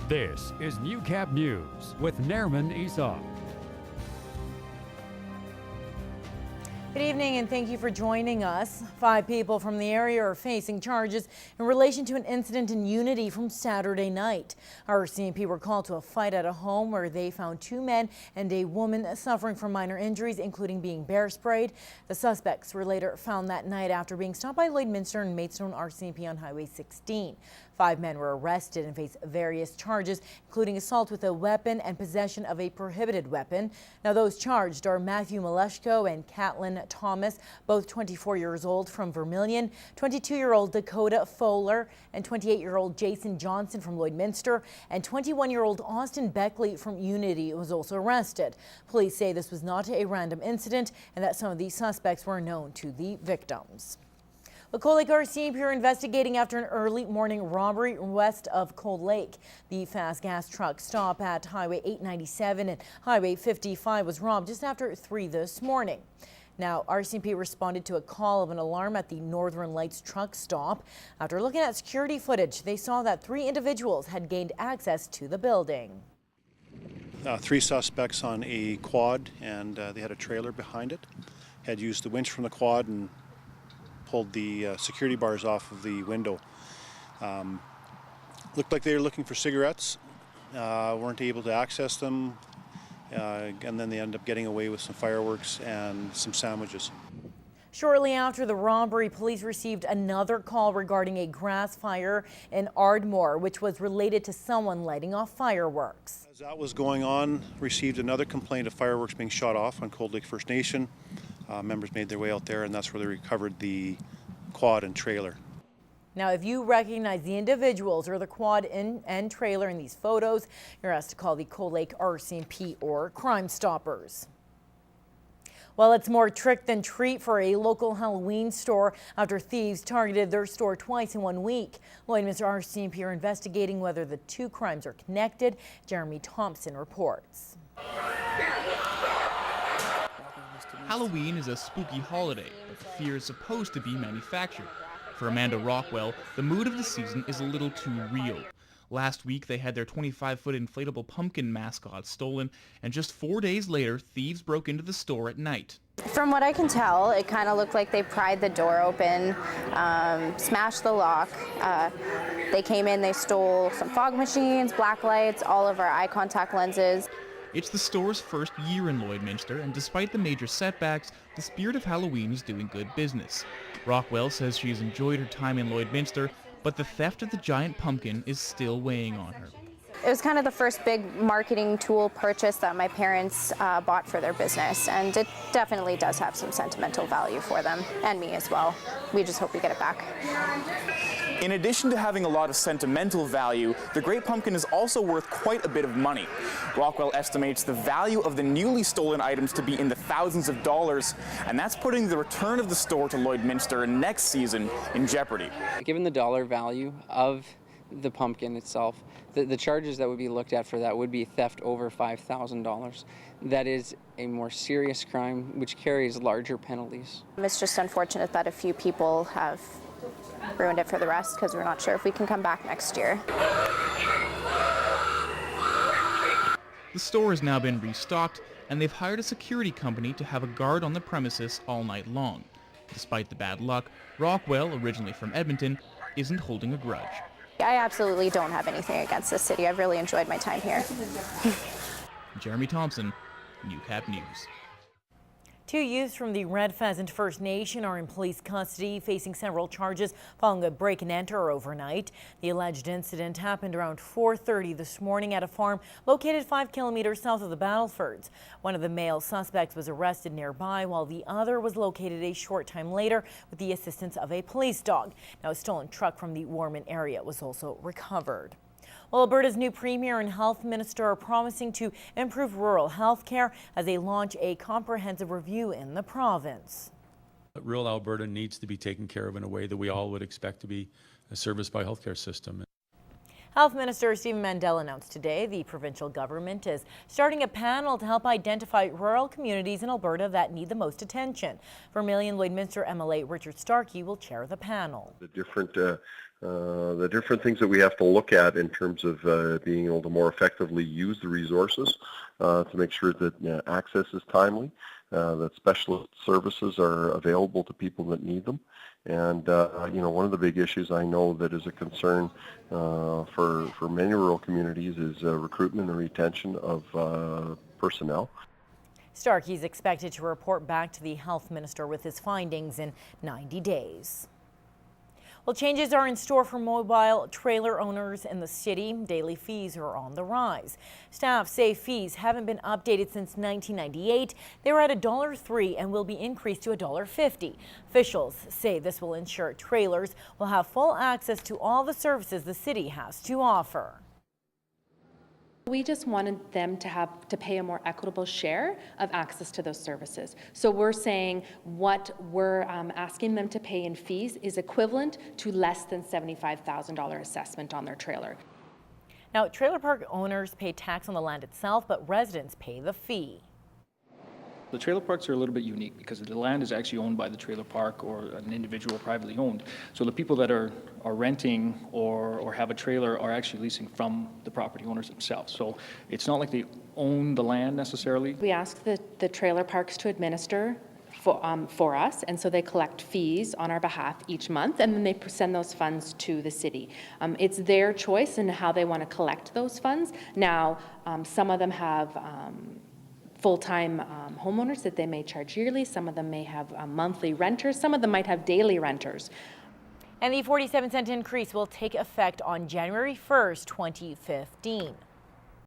This is Newcap News with Nerman Esau. Good evening and thank you for joining us. 5 people from the area are facing charges in relation to an incident in Unity from Saturday night. RCMP were called to a fight at a home where they found 2 men and a woman suffering from minor injuries, including being bear sprayed. The suspects were later found that night after being stopped by Lloydminster and Maidstone RCMP on Highway 16. 5 men were arrested and face various charges, including assault with a weapon and possession of a prohibited weapon. Now, those charged are Matthew Maleshko and Hadland Thomas, both 24 years old from Vermilion, 22-year-old Dakota Fowler, and 28-year-old Jason Johnson from Lloydminster, and 21-year-old Austin Beckley from Unity was also arrested. Police say this was not a random incident and that some of these suspects were known to the victims. The Cold Lake RCMP are investigating after an early morning robbery west of Cold Lake. The fast gas truck stop at Highway 897 and Highway 55 was robbed just after 3 this morning. Now, RCMP responded to a call of an alarm at the Northern Lights truck stop. After looking at security footage, they saw that 3 individuals had gained access to the building. 3 suspects on a quad, and they had a trailer behind it. Had used the winch from the quad and pulled the security bars off of the window. Looked like they were looking for cigarettes, weren't able to access them, and then they ended up getting away with some fireworks and some sandwiches. Shortly after the robbery, police received another call regarding a grass fire in Ardmore, which was related to someone lighting off fireworks. As that was going on, received another complaint of fireworks being shot off on Cold Lake First Nation. Members made their way out there, and that's where they recovered the quad and trailer. Now, if you recognize the individuals or the quad and trailer in these photos, you're asked to call the Cold Lake RCMP or Crime Stoppers. Well, it's more trick than treat for a local Halloween store after thieves targeted their store twice in 1 week. Lloydminster RCMP are investigating whether the 2 crimes are connected. Jeremy Thompson reports. Halloween is a spooky holiday, but the fear is supposed to be manufactured. For Amanda Rockwell, the mood of the season is a little too real. Last week, they had their 25-foot inflatable pumpkin mascot stolen, and just 4 days later, thieves broke into the store at night. From what I can tell, it kind of looked like they pried the door open, smashed the lock. They came in, they stole some fog machines, black lights, all of our eye contact lenses. It's the store's first year in Lloydminster, and despite the major setbacks, the spirit of Halloween is doing good business. Rockwell says she has enjoyed her time in Lloydminster, but the theft of the giant pumpkin is still weighing on her. It was kind of the first big marketing tool purchase that my parents bought for their business, and it definitely does have some sentimental value for them, and me as well. We just hope we get it back. In addition to having a lot of sentimental value, the Great Pumpkin is also worth quite a bit of money. Rockwell estimates the value of the newly stolen items to be in the thousands of dollars, and that's putting the return of the store to Lloydminster next season in jeopardy. Given the dollar value of the pumpkin itself, the charges that would be looked at for that would be theft over $5,000. That is a more serious crime which carries larger penalties. It's just unfortunate that a few people have ruined it for the rest, because we're not sure if we can come back next year. The store has now been restocked, and they've hired a security company to have a guard on the premises all night long. Despite the bad luck, Rockwell, originally from Edmonton, isn't holding a grudge. I absolutely don't have anything against this city. I've really enjoyed my time here. Jeremy Thompson, Newcap News. 2 youths from the Red Pheasant First Nation are in police custody, facing several charges following a break-and-enter overnight. The alleged incident happened around 4:30 this morning at a farm located 5 kilometers south of the Battlefords. One of the male suspects was arrested nearby, while the other was located a short time later with the assistance of a police dog. Now, a stolen truck from the Warman area was also recovered. Well, Alberta's new Premier and Health Minister are promising to improve rural health care as they launch a comprehensive review in the province. Rural Alberta needs to be taken care of in a way that we all would expect to be serviced by a healthcare system. Health Minister Stephen Mandel announced today the provincial government is starting a panel to help identify rural communities in Alberta that need the most attention. Vermilion Lloydminster MLA Richard Starkey will chair the panel. The different the different things that we have to look at in terms of being able to more effectively use the resources to make sure that access is timely, that specialist services are available to people that need them. And, one of the big issues I know that is a concern for many rural communities is recruitment and retention of personnel. Starkey is expected to report back to the health minister with his findings in 90 days. Well, changes are in store for mobile trailer owners in the city. Daily fees are on the rise. Staff say fees haven't been updated since 1998. They were at $1.03 and will be increased to $1.50. Officials say this will ensure trailers will have full access to all the services the city has to offer. We just wanted them to pay a more equitable share of access to those services. So we're saying what we're asking them to pay in fees is equivalent to less than $75,000 assessment on their trailer. Now, trailer park owners pay tax on the land itself, but residents pay the fee. The trailer parks are a little bit unique because the land is actually owned by the trailer park or an individual privately owned. So the people that are renting or have a trailer are actually leasing from the property owners themselves. So it's not like they own the land necessarily. We ask the trailer parks to administer for us, and so they collect fees on our behalf each month, and then they send those funds to the city. It's their choice in how they want to collect those funds. Now, some of them have full-time homeowners that they may charge yearly. Some of them may have monthly renters. Some of them might have daily renters. And the 47-cent increase will take effect on January 1st, 2015.